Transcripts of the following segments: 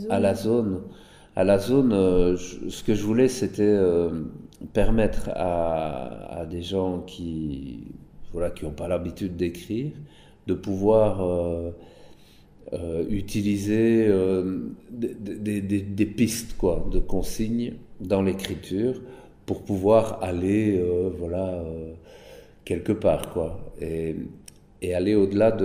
À la zone, ce que je voulais, c'était permettre à des gens voilà, qui n'ont pas l'habitude d'écrire, de pouvoir utiliser des pistes, quoi, de consignes dans l'écriture pour pouvoir aller, voilà, quelque part, quoi. Et aller au-delà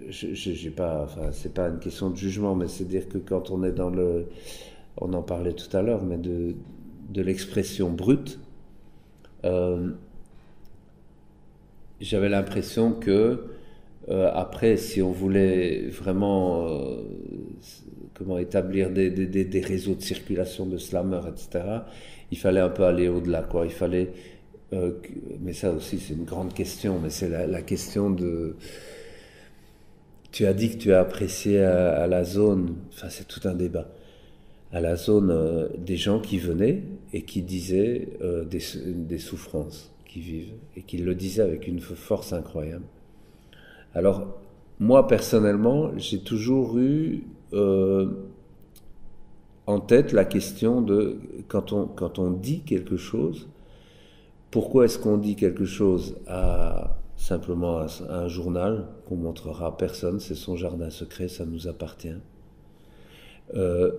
j'ai pas, enfin, c'est pas une question de jugement, mais c'est dire que quand on est on en parlait tout à l'heure, mais de l'expression brute, euh, j'avais l'impression que après, si on voulait vraiment comment établir des réseaux de circulation de slammers, etc., il fallait un peu aller au-delà, quoi. Il fallait, mais ça aussi c'est une grande question, mais c'est la question de. Tu as dit que tu as apprécié à la zone, enfin c'est tout un débat, à la zone des gens qui venaient et qui disaient des souffrances qu'ils vivent et qui le disaient avec une force incroyable. Alors, moi, personnellement, j'ai toujours eu en tête la question de quand on dit quelque chose, pourquoi est-ce qu'on dit quelque chose simplement à un journal qu'on montrera à personne, c'est son jardin secret, ça nous appartient. Euh,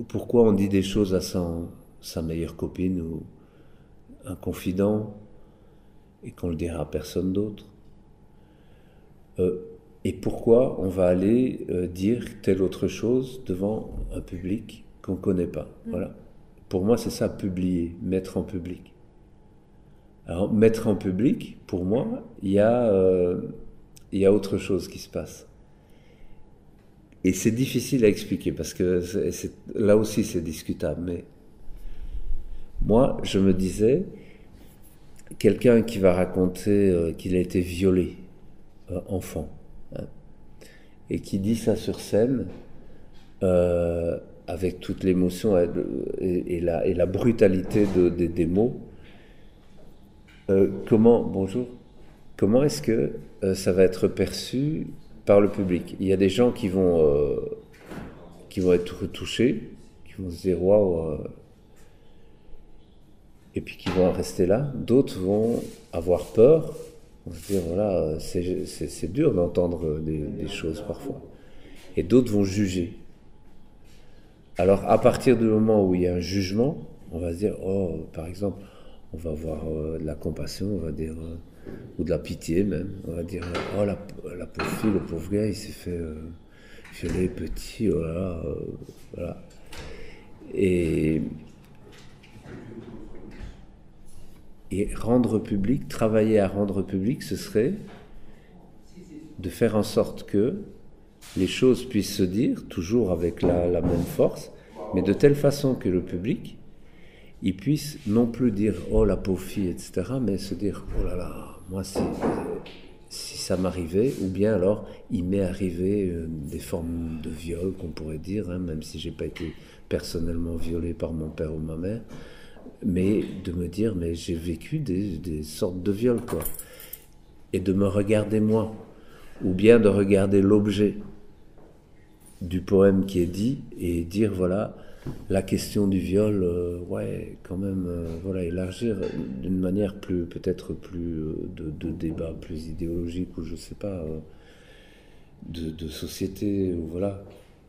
Pourquoi on dit des choses à sa meilleure copine ou un confident et qu'on le dira à personne d'autre. Euh, et pourquoi on va aller dire telle autre chose devant un public qu'on ne connaît pas. Voilà. Pour moi, c'est ça, publier, mettre en public. Alors, mettre en public, pour moi, il y a autre chose qui se passe. Et c'est difficile à expliquer parce que là aussi c'est discutable. Mais moi, je me disais, quelqu'un qui va raconter qu'il a été violé, enfant, hein, et qui dit ça sur scène, avec toute l'émotion et la brutalité des mots, bonjour, comment est-ce que ça va être perçu par le public? Il y a des gens qui vont être touchés, qui vont se dire waouh, et puis qui vont en rester là. D'autres vont avoir peur, vont se dire voilà, c'est dur d'entendre des choses parfois. Et d'autres vont juger. Alors à partir du moment où il y a un jugement, on va se dire oh, par exemple, on va avoir de la compassion, on va dire ou de la pitié même. On va dire oh la pauvre fille, le pauvre gars, il s'est fait violer petit, voilà, voilà. Et rendre public, travailler à rendre public, ce serait de faire en sorte que les choses puissent se dire, toujours avec la même force, mais de telle façon que le public, il puisse non plus dire « oh la pauvre fille », etc., mais se dire « oh là là, moi si ça m'arrivait », ou bien alors il m'est arrivé des formes de viol qu'on pourrait dire, hein, même si j'ai pas été personnellement violé par mon père ou ma mère, mais de me dire mais j'ai vécu des sortes de viols, quoi, et de me regarder moi, ou bien de regarder l'objet du poème qui est dit et dire voilà la question du viol, ouais quand même, voilà, élargir d'une manière plus peut-être plus de débat plus idéologique ou je sais pas, de société, ou voilà,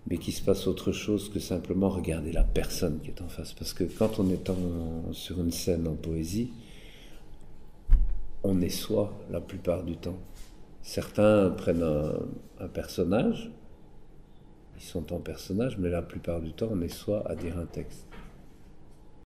mais qu'il se passe autre chose que simplement regarder la personne qui est en face, parce que quand on est sur une scène en poésie, on est soi la plupart du temps. Certains prennent un personnage, ils sont en personnage, mais la plupart du temps, on est soi à dire un texte.